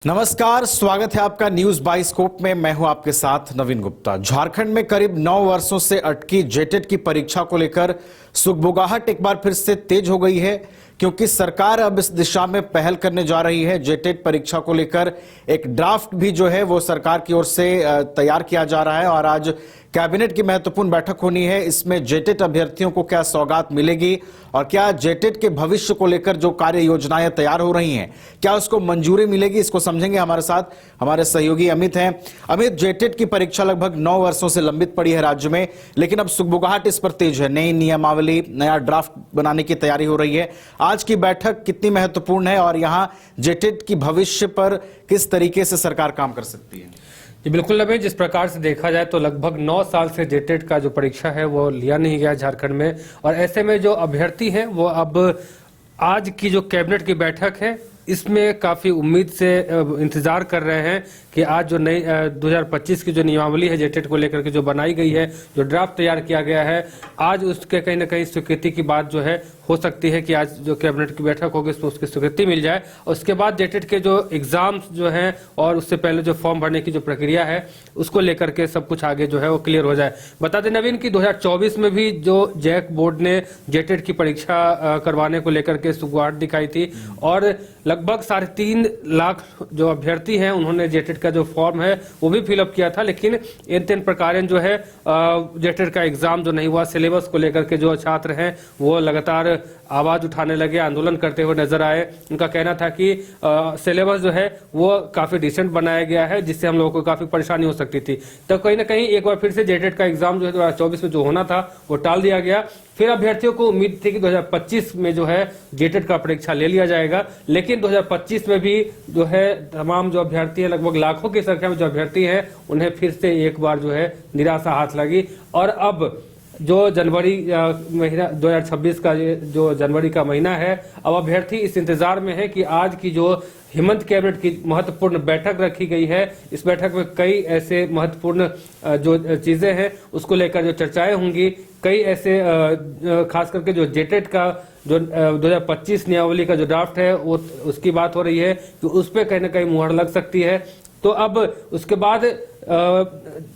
नमस्कार, स्वागत है आपका न्यूज बाइस्कोप में। मैं हूं आपके साथ नवीन गुप्ता। झारखंड में करीब 9 वर्षों से अटकी जेटेट की परीक्षा को लेकर सुगबुगाहट एक बार फिर से तेज हो गई है, क्योंकि सरकार अब इस दिशा में पहल करने जा रही है। जेटेट परीक्षा को लेकर एक ड्राफ्ट भी जो है वो सरकार की ओर से तैयार किया जा रहा है और आज कैबिनेट की महत्वपूर्ण बैठक होनी है। इसमें जेटेट अभ्यर्थियों को क्या सौगात मिलेगी और क्या जेटेट के भविष्य को लेकर जो कार्य योजनाएं तैयार हो रही हैं, क्या उसको मंजूरी मिलेगी, इसको समझेंगे। हमारे साथ हमारे सहयोगी अमित हैं। अमित, जेटेट की परीक्षा लगभग 9 वर्षों से लंबित पड़ी है राज्य में, लेकिन अब सुगबुगाहट इस पर तेज है। नई नियमावली, नया ड्राफ्ट बनाने की तैयारी हो रही है। आज की बैठक कितनी महत्वपूर्ण है और यहां जेटेट की भविष्य पर किस तरीके से सरकार काम कर सकती है? जी बिल्कुल नवीन, जिस प्रकार से देखा जाए तो लगभग 9 साल से जेटेट का जो परीक्षा है वो लिया नहीं गया झारखंड में, और ऐसे में जो अभ्यर्थी हैं वो अब आज की जो कैबिनेट की बैठक है इसमें काफ़ी उम्मीद से इंतजार कर रहे हैं कि आज जो नई 2025 की जो नियमावली है जेटेट को लेकर के जो बनाई गई है, जो ड्राफ्ट तैयार किया गया है, आज उसके कहीं ना कहीं स्वीकृति की बात जो है हो सकती है कि आज जो कैबिनेट की बैठक होगी उसमें उसकी स्वीकृति मिल जाए। और उसके बाद जेटेट के जो एग्जाम्स जो हैं और उससे पहले जो फॉर्म भरने की जो प्रक्रिया है उसको लेकर के सब कुछ आगे जो है वो क्लियर हो जाए। बता दें नवीन कि 2024 में भी जो जैक बोर्ड ने जेटेट की परीक्षा करवाने को लेकर के सुगबुगाहट दिखाई थी और लगभग 3.5 लाख जो अभ्यर्थी हैं उन्होंने जेटेट का जो फॉर्म है वो भी फिलअप किया था, लेकिन इन प्रकार जो है जेटेट का एग्जाम जो नहीं हुआ। सिलेबस को लेकर के जो छात्र हैं वो लगातार आवाज उठाने लगे, आंदोलन करते हुए नजर आए। उनका कहना था कि सिलेबस जो है वो काफी डिसेंट बनाया गया है, जिससे हम लोगों को काफी परेशानी हो सकती थी। तो कहीं ना कहीं एक बार फिर से जेटेट का एग्जाम जो है 2024 में जो होना था वो टाल दिया गया। फिर अभ्यर्थियों को उम्मीद थी कि 2025 में जो है जेटेट का परीक्षा ले लिया जाएगा, लेकिन 2025 में भी जो है तमाम जो अभ्यर्थी हैं, लगभग लाखों की संख्या में जो अभ्यर्थी हैं, उन्हें फिर से एक बार जो है निराशा हाथ लगी। और अब जो जनवरी महीना 2026 का जो जनवरी का महीना है, अब अभ्यर्थी इस इंतजार में है कि आज की जो हेमंत कैबिनेट की महत्वपूर्ण बैठक रखी गई है, इस बैठक में कई ऐसे महत्वपूर्ण जो चीजें हैं उसको लेकर जो चर्चाएं होंगी। कई ऐसे खास करके जो जेटेट का जो 2025 नियमावली का जो ड्राफ्ट है वो उसकी बात हो रही है कि उस पर कहीं ना कहीं मुहर लग सकती है। तो अब उसके बाद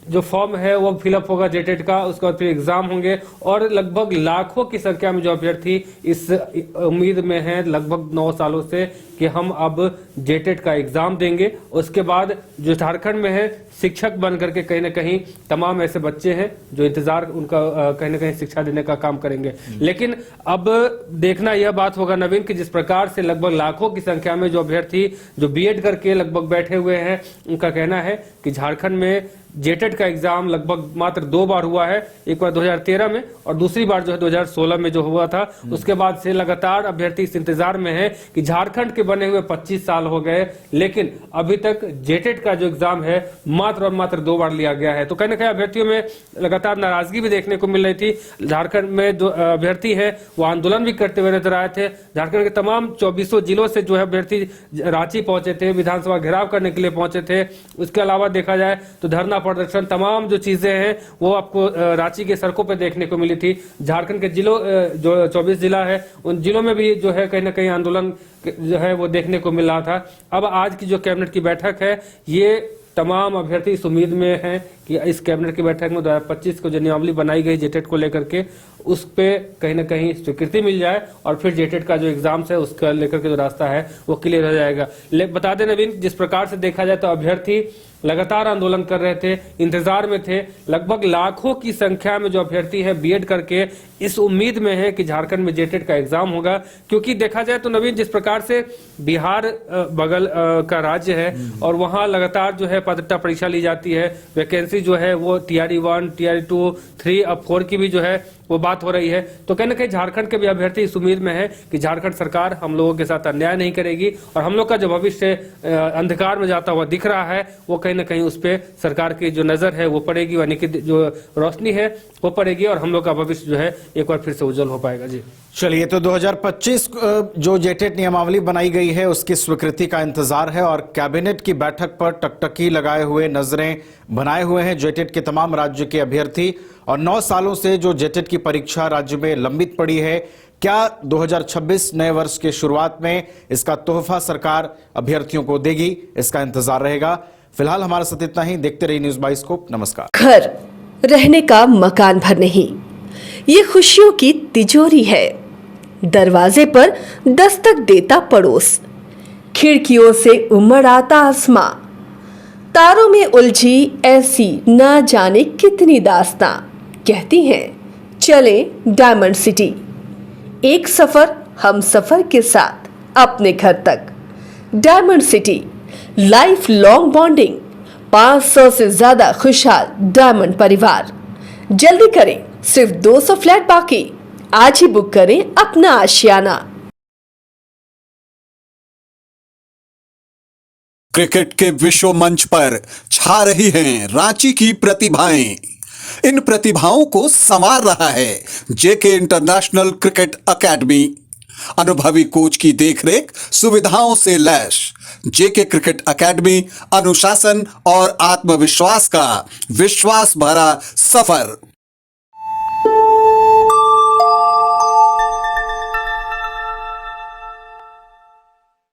जो फॉर्म है वो फिलअप होगा जेटेट का, उसके बाद फिर एग्जाम होंगे और लगभग लाखों की संख्या में जो अभ्यर्थी इस उम्मीद में हैं लगभग 9 सालों से कि हम अब जेटेट का एग्जाम देंगे। उसके बाद जो झारखंड में है शिक्षक बन करके कहीं ना कहीं तमाम ऐसे बच्चे हैं जो इंतजार उनका कहीं ना कहीं शिक्षा देने का काम करेंगे। लेकिन अब देखना यह बात होगा नवीन कि जिस प्रकार से लगभग लाखों की संख्या में जो अभ्यर्थी जो बीएड करके लगभग बैठे हुए हैं, उनका कहना है कि झारखंड में जेटेट का एग्जाम लगभग मात्र 2 बार हुआ है, एक बार 2013 में और दूसरी बार जो है 2016 में जो हुआ था। उसके बाद से लगातार अभ्यर्थी इस इंतजार में है कि झारखंड के बने हुए 25 साल हो गए, लेकिन अभी तक जेटेट का जो एग्जाम है मात्र और मात्र 2 बार लिया गया है। तो कहीं ना कहीं अभ्यर्थियों में लगातार नाराजगी भी देखने को मिल रही थी। झारखंड में जो अभ्यर्थी है वो आंदोलन भी करते हुए नजर आए थे। झारखंड के तमाम 24 जिलों से जो है अभ्यर्थी रांची पहुंचे थे, विधानसभा घेराव करने के लिए पहुंचे थे। उसके अलावा देखा जाए तो धरना प्रदर्शन, तमाम जो चीजें हैं वो आपको रांची के सड़कों पर देखने को मिली थी। झारखंड के जिलों जो 24 जिला है उन जिलों में भी जो है कहीं ना कहीं आंदोलन जो है वो देखने को मिल रहा था। अब आज की जो कैबिनेट की बैठक है ये तमाम अभ्यर्थी इस उम्मीद में हैं कि इस कैबिनेट की बैठक में 2025 को जो नियमावली बनाई गई जेटेट को लेकर के उस पे कहीं ना कहीं स्वीकृति मिल जाए और फिर जेटेट का जो एग्जाम्स है उसका लेकर के जो रास्ता है वो क्लियर हो जाएगा। बता दें नवीन, जिस प्रकार से देखा जाए तो अभ्यर्थी लगातार आंदोलन कर रहे थे, इंतजार में थे। लगभग लाखों की संख्या में जो अभ्यर्थी है बीएड करके इस उम्मीद में है कि झारखंड में जेटेट का एग्जाम होगा, क्योंकि देखा जाए तो नवीन जिस प्रकार से बिहार बगल का राज्य है और वहां लगातार जो है पात्रता परीक्षा ली जाती है। वैकेंसी जो है वो TRE 1, TRE 2, 3 अब 4 की भी जो है वो बात हो रही है। तो कहीं ना कहीं झारखंड के भी अभ्यर्थी इस उम्मीद में है कि झारखंड सरकार हम लोगों के साथ अन्याय नहीं करेगी और हम लोग का जो भविष्य अंधकार में जाता हुआ दिख रहा है वो कहीं ना कहीं उस पर सरकार की जो नजर है वो पड़ेगी, यानी कि जो रोशनी है वो पड़ेगी और हम लोग का भविष्य जो है एक बार फिर से उज्जवल हो पाएगा। जी चलिए, तो 2025 जो जेटेट नियमावली बनाई गई है उसकी स्वीकृति का इंतजार है और कैबिनेट की बैठक पर टकटकी लगाए हुए, नजरें बनाए हुए हैं जेटेट के तमाम राज्य के अभ्यर्थी। और 9 सालों से जो जेटेट की परीक्षा राज्य में लंबित पड़ी है, क्या 2026 नए वर्ष के शुरुआत में इसका तोहफा सरकार अभ्यर्थियों को देगी, इसका इंतजार रहेगा। फिलहाल हमारे साथ इतना ही। देखते रहिए न्यूज़ बाइस्कोप। नमस्कार। घर रहने का मकान भर नहीं, ये खुशियों की तिजोरी है। दरवाजे पर दस्तक देता पड़ोस, खिड़कियों से उमड़ आता आसमां, तारों में उलझी ऐसी ना जाने कितनी दास्तां। कहती हैं चले डायमंड सिटी, एक सफर हम सफर के साथ अपने घर तक। Diamond city, life long bonding, 500 से ज्यादा खुशहाल डायमंड परिवार। जल्दी करें, सिर्फ 200 फ्लैट बाकी। आज ही बुक करें अपना आशियाना। क्रिकेट के विश्व मंच पर छा रही हैं रांची की प्रतिभाएं। इन प्रतिभाओं को संवार रहा है जेके इंटरनेशनल क्रिकेट एकेडमी। अनुभवी कोच की देखरेख, सुविधाओं से लैस जेके क्रिकेट एकेडमी अनुशासन और आत्मविश्वास का विश्वास भरा सफर।